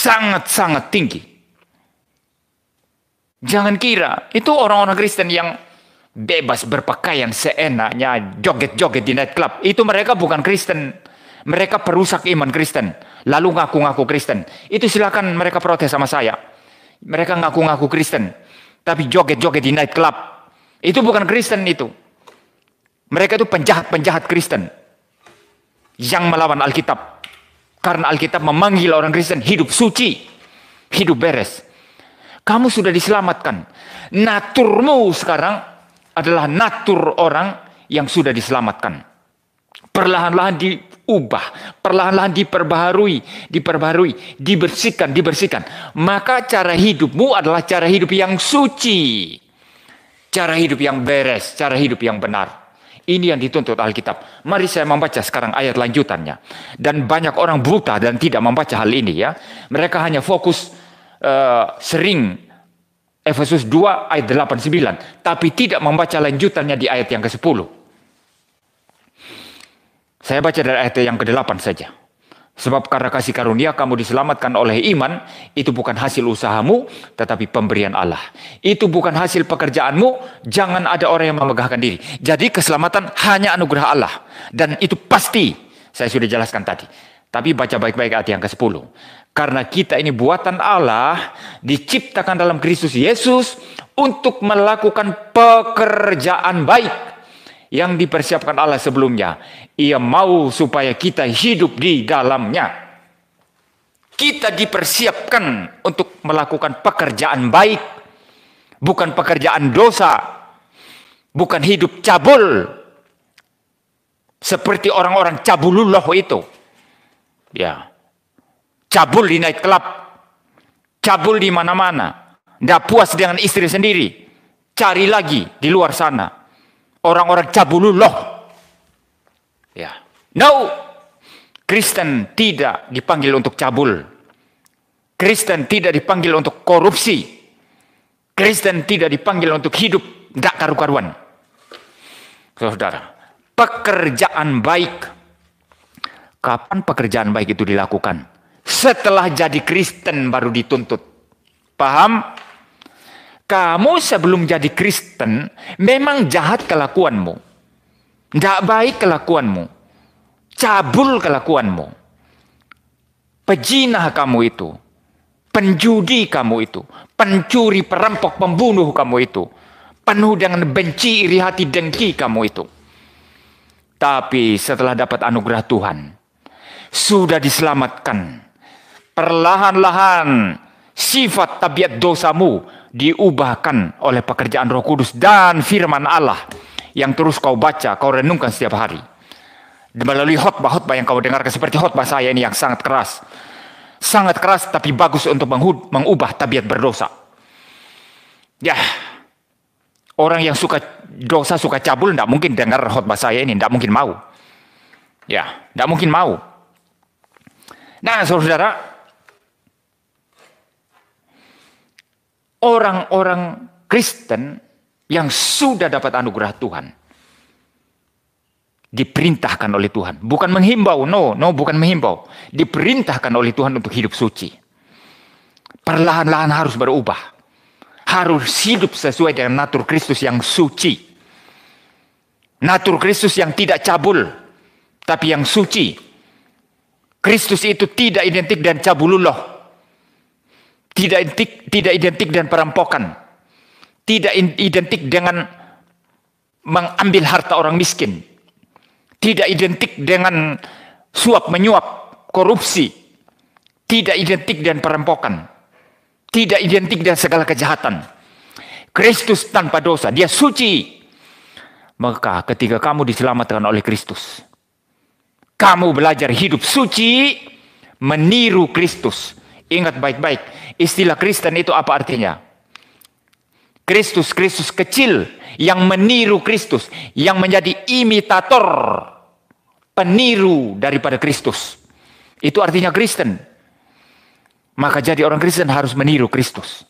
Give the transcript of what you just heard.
Sangat-sangat tinggi. Jangan kira itu orang-orang Kristen yang bebas berpakaian seenaknya, joget-joget di nightclub. Itu mereka bukan Kristen. Mereka perusak iman Kristen. Lalu ngaku-ngaku Kristen. Itu silakan mereka protes sama saya. Mereka ngaku-ngaku Kristen. Tapi joget-joget di nightclub. Itu bukan Kristen itu. Mereka itu penjahat-penjahat Kristen. Yang melawan Alkitab. Karena Alkitab memanggil orang Kristen hidup suci. Hidup beres. Kamu sudah diselamatkan. Naturmu sekarang adalah natur orang yang sudah diselamatkan. Perlahan-lahan diubah. Perlahan-lahan diperbaharui. Dibersihkan. Maka cara hidupmu adalah cara hidup yang suci. Cara hidup yang beres. Cara hidup yang benar. Ini yang dituntut Alkitab. Mari saya membaca sekarang ayat lanjutannya. Dan banyak orang buta dan tidak membaca hal ini ya. Mereka hanya fokus sering Efesus 2 ayat 8-9. Tapi tidak membaca lanjutannya di ayat yang ke-10. Saya baca dari ayat yang ke-8 saja. Sebab karena kasih karunia kamu diselamatkan oleh iman, itu bukan hasil usahamu, tetapi pemberian Allah. Itu bukan hasil pekerjaanmu, jangan ada orang yang memegahkan diri. Jadi keselamatan hanya anugerah Allah. Dan itu pasti, saya sudah jelaskan tadi. Tapi baca baik-baik ayat yang ke-10. Karena kita ini buatan Allah, diciptakan dalam Kristus Yesus, untuk melakukan pekerjaan baik yang dipersiapkan Allah sebelumnya. Ia mau supaya kita hidup di dalamnya. Kita dipersiapkan untuk melakukan pekerjaan baik. Bukan pekerjaan dosa. Bukan hidup cabul. Seperti orang-orang cabulullah itu. Ya. Cabul di nightclub. Cabul di mana-mana. Tidak puas dengan istri sendiri. Cari lagi di luar sana. Orang-orang cabulullah. Ya. No. Kristen tidak dipanggil untuk cabul. Kristen tidak dipanggil untuk korupsi. Kristen tidak dipanggil untuk hidup tidak karu-karuan. Saudara, pekerjaan baik. Kapan pekerjaan baik itu dilakukan? Setelah jadi Kristen baru dituntut. Paham? Kamu sebelum jadi Kristen, memang jahat kelakuanmu. Tidak baik kelakuanmu. Cabul kelakuanmu. Pejinah kamu itu. Penjudi kamu itu. Pencuri, perampok, pembunuh kamu itu. Penuh dengan benci, iri hati, dengki kamu itu. Tapi setelah dapat anugerah Tuhan, sudah diselamatkan. Perlahan-lahan sifat tabiat dosamu diubahkan oleh pekerjaan Roh Kudus dan firman Allah yang terus kau baca, kau renungkan setiap hari. Melalui khotbah-khotbah yang kau dengarkan seperti khotbah saya ini yang sangat keras. Sangat keras tapi bagus untuk mengubah tabiat berdosa. Ya, orang yang suka dosa, suka cabul, tidak mungkin dengar khotbah saya ini, tidak mungkin mau. Ya, tidak mungkin mau. Nah, saudara, orang-orang Kristen yang sudah dapat anugerah Tuhan diperintahkan oleh Tuhan, bukan menghimbau, no, bukan menghimbau, diperintahkan oleh Tuhan untuk hidup suci. Perlahan-lahan harus berubah, harus hidup sesuai dengan natur Kristus yang suci, natur Kristus yang tidak cabul, tapi yang suci. Kristus itu tidak identik dengan cabulullah. Tidak identik dengan perampokan. Tidak identik dengan mengambil harta orang miskin. Tidak identik dengan suap menyuap, korupsi. Tidak identik dengan perampokan. Tidak identik dengan segala kejahatan. Kristus tanpa dosa, dia suci. Maka ketika kamu diselamatkan oleh Kristus, kamu belajar hidup suci, meniru Kristus. Ingat baik-baik, istilah Kristen itu apa artinya? Kristus kecil yang meniru Kristus, yang menjadi imitator, peniru daripada Kristus. Itu artinya Kristen. Maka jadi orang Kristen harus meniru Kristus.